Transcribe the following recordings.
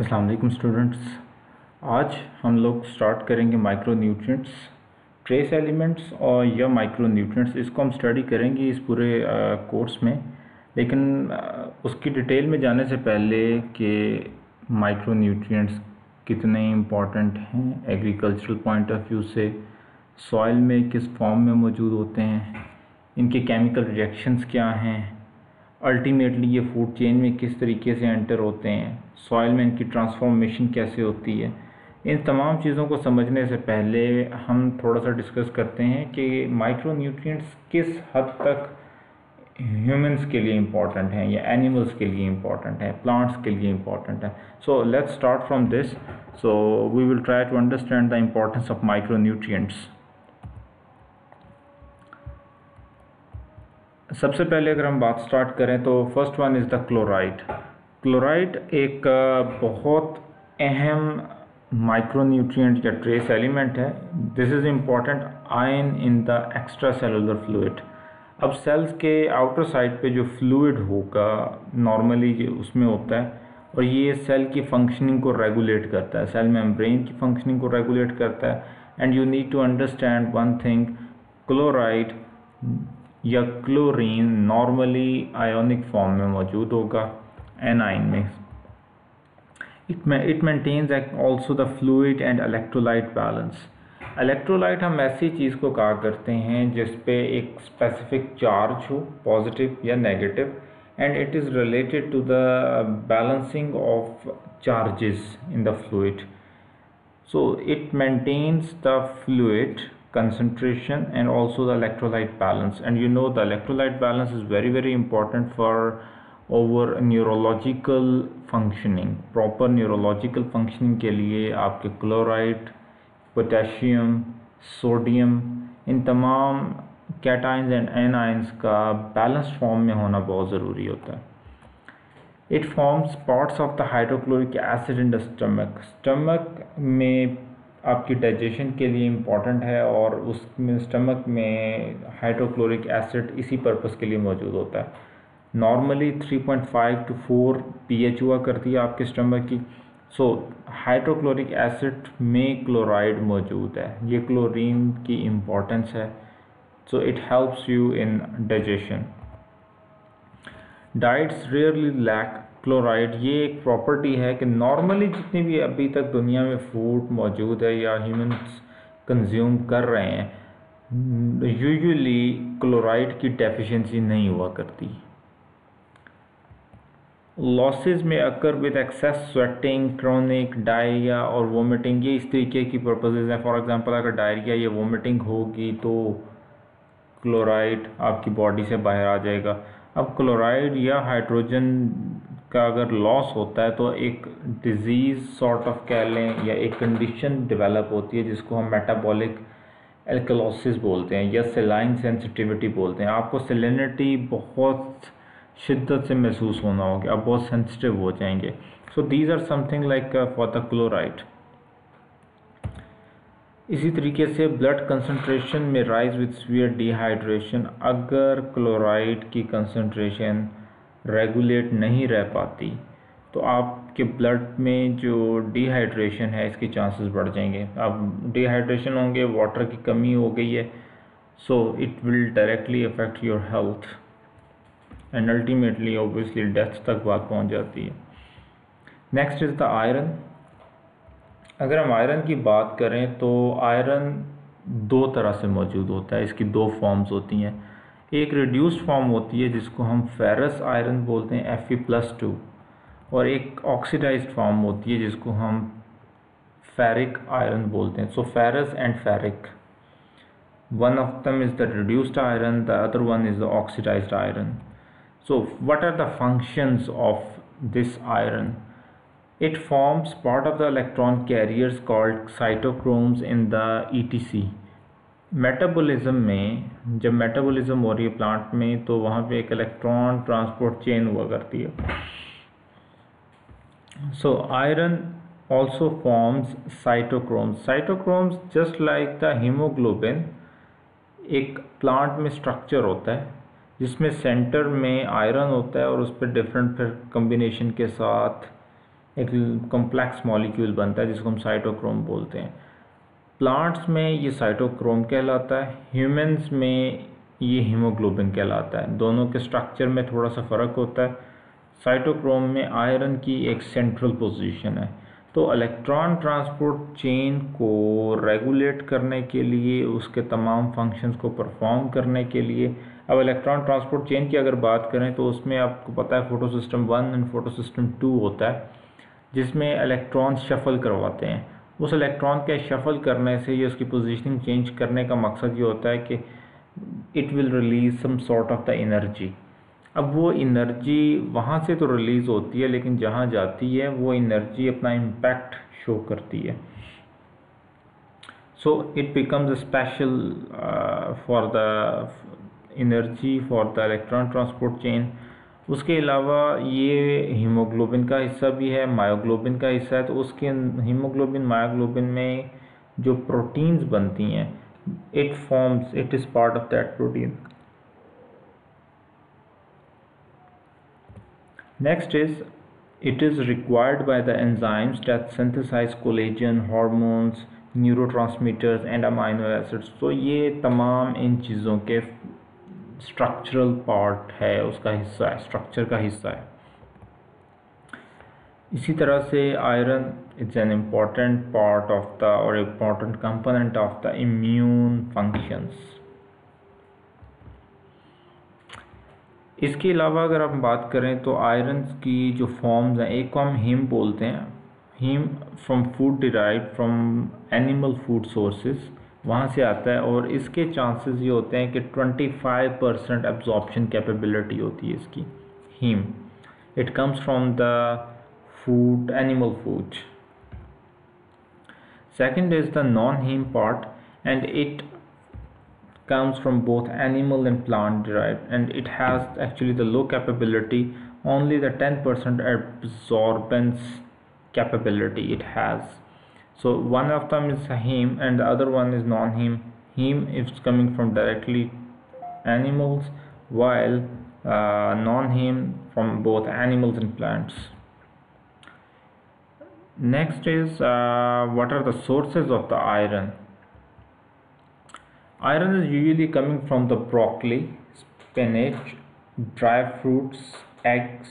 अस्सलाम वालेकुम स्टूडेंट्स। आज हम लोग स्टार्ट करेंगे माइक्रो न्यूट्रिएंट्स, ट्रेस एलिमेंट्स और या माइक्रो न्यूट्रिएंट्स। इसको हम स्टडी करेंगे इस पूरे कोर्स में। लेकिन उसकी डिटेल में जाने से पहले कि माइक्रो न्यूट्रिएंट्स कितने इम्पॉर्टेंट हैं एग्रीकल्चरल पॉइंट ऑफ व्यू से, सॉइल में किस फॉर्म में मौजूद होते हैं, इनके केमिकल रिएक्शंस क्या हैं, अल्टीमेटली ये फूड चेन में किस तरीके से एंटर होते हैं, सॉइल में इनकी ट्रांसफॉर्मेशन कैसे होती है। इन तमाम चीज़ों को समझने से पहले हम थोड़ा सा डिस्कस करते हैं कि माइक्रो न्यूट्रिएंट्स किस हद तक ह्यूमंस के लिए इम्पॉर्टेंट हैं या एनिमल्स के लिए इम्पॉर्टेंट है, प्लांट्स के लिए इम्पॉर्टेंट है। So let's start from this. So we will try to understand the importance of micro nutrients. सबसे पहले अगर हम बात स्टार्ट करें तो first one is the chloride. Chloride एक बहुत अहम माइक्रोन्यूट्रिएंट या ट्रेस एलिमेंट है। This is important ion in the extra cellular fluid. अब सेल्स के आउटर साइड पे जो फ्लूइड होगा नॉर्मली उसमें होता है और ये सेल की फंक्शनिंग को रेगुलेट करता है, सेल मेम्ब्रेन की फंक्शनिंग को रेगुलेट करता है। And you need to understand one thing, chloride या क्लोरीन नॉर्मली आयोनिक फॉर्म में मौजूद होगा, एनाइन में। It maintains also the fluid and electrolyte balance. Electrolyte हम ऐसी चीज़ को कहा करते हैं जिस पे एक स्पेसिफिक चार्ज हो, पॉजिटिव या negative, and it is related to the balancing of charges in the fluid. So it maintains the fluid concentration and also the electrolyte balance. And you know the electrolyte balance is very important for our neurological functioning. Proper neurological functioning के लिए आपके chloride, potassium, sodium, इन तमाम cations and anions का balanced form में होना बहुत ज़रूरी होता है. It forms parts of the hydrochloric acid in the stomach. Stomach में आपकी डाइजेशन के लिए इम्पॉर्टेंट है और उसमें स्टमक में हाइड्रोक्लोरिक एसिड इसी पर्पस के लिए मौजूद होता है. नॉर्मली 3.5 to 4 pH हुआ करती है आपके स्टमक की. सो हाइड्रोक्लोरिक एसिड में क्लोराइड मौजूद है, ये क्लोरीन की इम्पॉर्टेंस है. So it helps you in digestion. Diets rarely lack chloride. ये एक प्रॉपर्टी है कि नॉर्मली जितनी भी अभी तक दुनिया में फूड मौजूद है या ह्यूमंस कंज्यूम कर रहे हैं, यूजुअली क्लोराइड की डेफिशिएंसी नहीं हुआ करती. लॉसेस में occur with excess sweating, chronic diarrhoea और वोमिटिंग. ये इस तरीके की पर्पसेस हैं. फॉर एग्जांपल अगर डायरिया या वोमिटिंग होगी तो क्लोराइड आपकी बॉडी से बाहर आ जाएगा. अब क्लोराइड या हाइड्रोजन का अगर लॉस होता है तो एक डिजीज़ सॉर्ट ऑफ कह लें या एक कंडीशन डेवलप होती है जिसको हम मेटाबॉलिक एल्कलोसिस बोलते हैं या सेलाइन सेंसिटिविटी बोलते हैं. आपको सेलिनिटी बहुत शिद्दत से महसूस होना होगा, आप बहुत सेंसिटिव हो जाएंगे. So these are something like for the chloride. इसी तरीके से ब्लड कंसंट्रेशन में राइज विद सीवियर डिहाइड्रेशन. अगर क्लोराइड की कंसंट्रेशन रेगुलेट नहीं रह पाती तो आपके ब्लड में जो डिहाइड्रेशन है इसके चांसेस बढ़ जाएंगे. अब डिहाइड्रेशन होंगे, वाटर की कमी हो गई है, so it will directly affect your health and ultimately obviously death तक बात पहुंच जाती है. Next is the iron. अगर हम आयरन की बात करें तो आयरन दो तरह से मौजूद होता है. इसकी दो फॉर्म्स होती हैं. एक रिड्यूस्ड फॉर्म होती है जिसको हम फेरस आयरन बोलते हैं, Fe+2, और एक ऑक्सीडाइज्ड फॉर्म होती है जिसको हम फेरिक आयरन बोलते हैं. So ferrous and ferric, one of them is the reduced iron, the other one is the oxidised iron. So what are the functions of this iron? It forms part of the electron carriers called cytochromes in the ETC. Metabolism में जब metabolism हो रही है plant में तो वहाँ पे एक इलेक्ट्रॉन ट्रांसपोर्ट चेन हुआ करती है. So iron also forms cytochromes. Cytochromes just like the hemoglobin, एक प्लांट में स्ट्रक्चर होता है जिसमें सेंटर में आयरन होता है और उस पर डिफरेंट फिर कम्बिनेशन के साथ एक कॉम्प्लेक्स मॉलिक्यूल बनता है जिसको हम साइटोक्रोम बोलते हैं। प्लांट्स में ये साइटोक्रोम कहलाता है, ह्यूमंस में ये हीमोग्लोबिन कहलाता है। दोनों के स्ट्रक्चर में थोड़ा सा फ़र्क होता है। साइटोक्रोम में आयरन की एक सेंट्रल पोजीशन है। तो इलेक्ट्रॉन ट्रांसपोर्ट चेन को रेगुलेट करने के लिए, उसके तमाम फंक्शंस को परफॉर्म करने के लिए, अब इलेक्ट्रॉन ट्रांसपोर्ट चेन की अगर बात करें तो उसमें आपको पता है photo system 1 and photo system 2 होता है, जिसमें इलेक्ट्रॉन शफल करवाते हैं। उस इलेक्ट्रॉन के शफल करने से ये उसकी पोजीशनिंग चेंज करने का मकसद ये होता है कि it will release some sort of the energy. अब वो एनर्जी वहाँ से तो रिलीज़ होती है, लेकिन जहाँ जाती है वो एनर्जी अपना इम्पैक्ट शो करती है। So it becomes a special for the energy for the electron transport chain. उसके अलावा ये हीमोग्लोबिन का हिस्सा भी है, मायोग्लोबिन का हिस्सा है। तो उसके हीमोग्लोबिन मायोग्लोबिन में जो प्रोटीन्स बनती हैं, it is part of that protein. Next is, it is required by the enzymes that synthesize collagen, hormones, neurotransmitters and amino acids। तो ये तमाम इन चीज़ों के स्ट्रक्चरल पार्ट है, उसका हिस्सा है, स्ट्रक्चर का हिस्सा है। इसी तरह से iron it's an important part of the और important component of the immune functions. इसके अलावा अगर हम बात करें तो आयरन की जो फॉर्म्स हैं, एक को हम हीम बोलते हैं। Haem from food derive from animal food sources, वहाँ से आता है। और इसके चांसेस ये होते हैं कि 25% एब्जॉर्प्शन कैपेबिलिटी होती है इसकी, haem. It comes from the food, animal food. Second is the non haem part, and it comes from both animal and plant derived, and it has actually the low capability, only the 10% absorbance capability it has. So one of them is heme and the other one is non-heme. Heme is coming from directly animals, while non-heme from both animals and plants. Next is what are the sources of the iron? Iron is usually coming from the broccoli, spinach, dry fruits, eggs,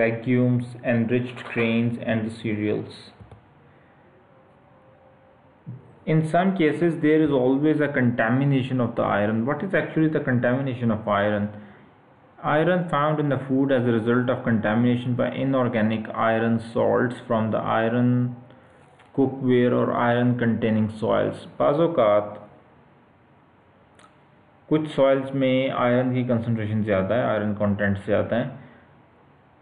legumes, enriched grains and the cereals. In some cases there is always a contamination of the iron. What is actually the contamination of iron? Iron found in the food as a result of contamination by inorganic iron salts from the iron cookware or iron containing soils. बाज़ कुछ soils में iron की concentration ज़्यादा है, iron content ज़्यादा है।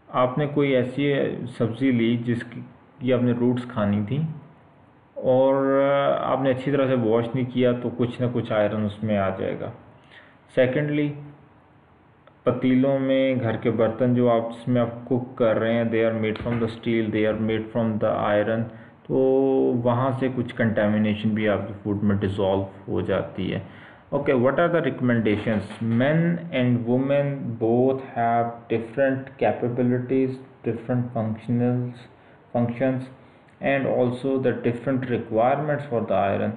आपने कोई ऐसी सब्ज़ी ली जिसकी आपने रूट्स खानी थी और आपने अच्छी तरह से वॉश नहीं किया, तो कुछ ना कुछ आयरन उसमें आ जाएगा। सेकेंडली, पतीलों में, घर के बर्तन जो आप जिसमें आप कुक कर रहे हैं, they are made from the steel, they are made from the iron, तो वहाँ से कुछ कंटेमिनेशन भी आपके फूड में डिज़ोल्व हो जाती है। Okay, what are the recommendations? Men and women both have different capabilities, different functions, and also the different requirements for the iron.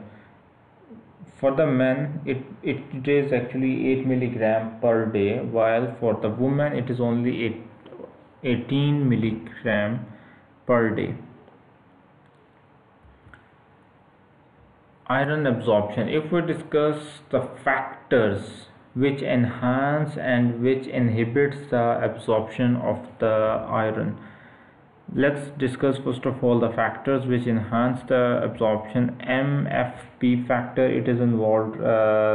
For the men, it is actually 8 milligram per day, while for the woman it is only 18 milligram per day. Iron absorption. If we discuss the factors which enhance and which inhibits the absorption of the iron, let's discuss first of all the factors which enhance the absorption. MFP factor, it is involved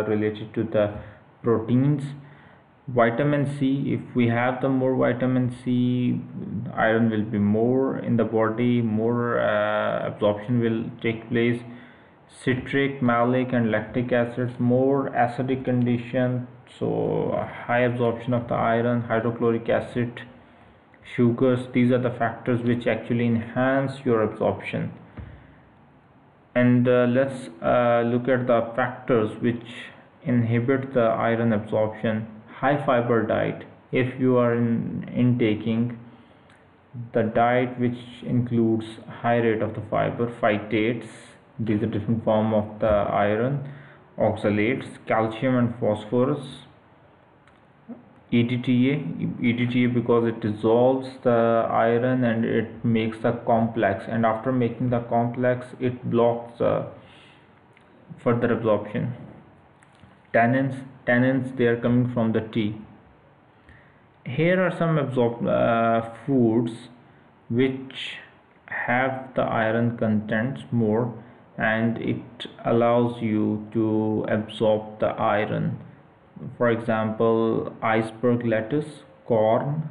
related to the proteins. Vitamin C, if we have the more vitamin C, iron will be more in the body, more absorption will take place. Citric, malic and lactic acids, more acidic condition, so high absorption of the iron. Hydrochloric acid, sugars, these are the factors which actually enhance your absorption. And let's look at the factors which inhibit the iron absorption. High fiber diet, if you are intaking The diet which includes high rate of the fiber, phytates, these are different form of the iron, oxalates, calcium and phosphorus, EDTA because it dissolves the iron and it makes the complex, and after making the complex it blocks the further absorption. Tannins they are coming from the tea. Here are some foods which have the iron contents more, and it allows you to absorb the iron. For example, iceberg lettuce, corn,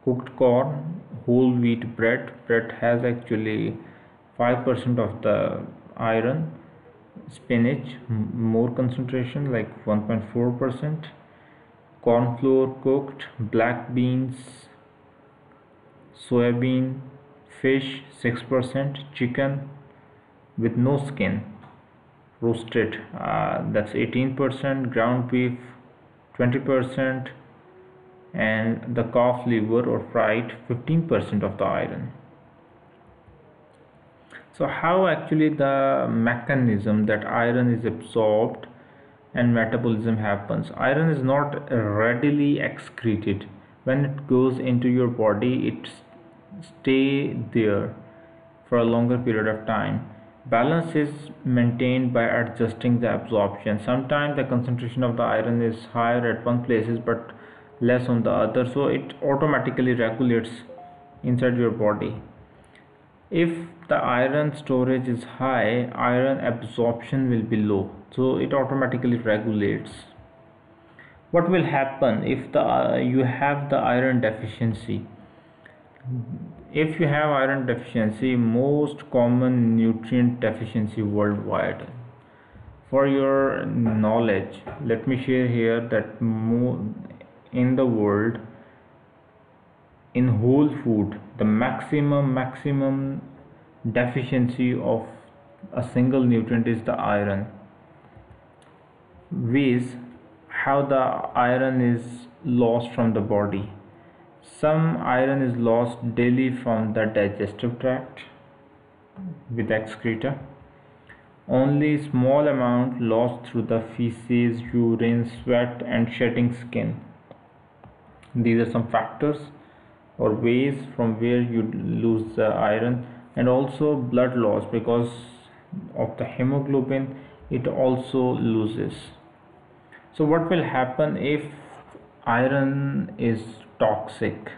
cooked corn, whole wheat bread. Bread has actually 5% of the iron. Spinach, more concentration, like 1.4%. Corn flour cooked, black beans, soybean, fish 6%, chicken with no skin roasted, that's 18%, ground beef 20%, and the calf liver or fried 15% of the iron. So how actually the mechanism that iron is absorbed and metabolism happens? Iron is not readily excreted. When it goes into your body, it stay there for a longer period of time. Balance is maintained by adjusting the absorption. Sometimes the concentration of the iron is higher at one places but less on the other, so it automatically regulates inside your body. If the iron storage is high, iron absorption will be low, so it automatically regulates. What will happen if you have the iron deficiency? If you have iron deficiency, most common nutrient deficiency worldwide. For your knowledge, let me share here that in the world, in whole food, the maximum deficiency of a single nutrient is the iron. Ways how the iron is lost from the body. Some iron is lost daily from the digestive tract with excreta. Only small amount lost through the feces, urine, sweat and shedding skin. These are some factors or ways from where you lose the iron. And also blood loss, because of the hemoglobin it also loses. So what will happen if iron is toxic?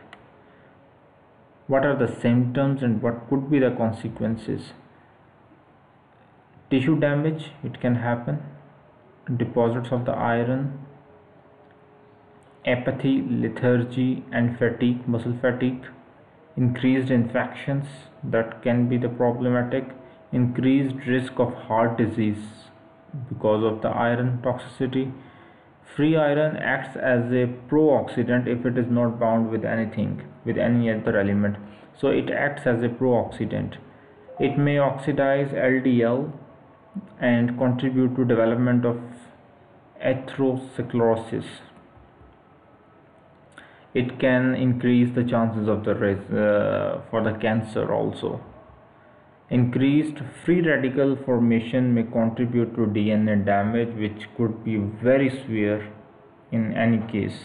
What are the symptoms and what could be the consequences? Tissue damage, it can happen. Deposits of the iron, apathy, lethargy and fatigue, muscle fatigue. Increased infections, that can be the problematic. Increased risk of heart disease because of the iron toxicity. Free iron acts as a pro-oxidant if it is not bound with anything, with any other element. So it acts as a pro-oxidant. It may oxidize LDL and contribute to development of atherosclerosis. It can increase the chances of the for the cancer also. Increased free radical formation may contribute to DNA damage, which could be very severe in any case.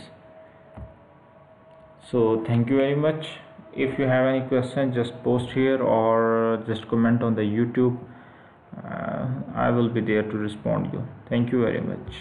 So thank you very much. If you have any question, just post here or just comment on the YouTube. I will be there to respond you. Thank you very much.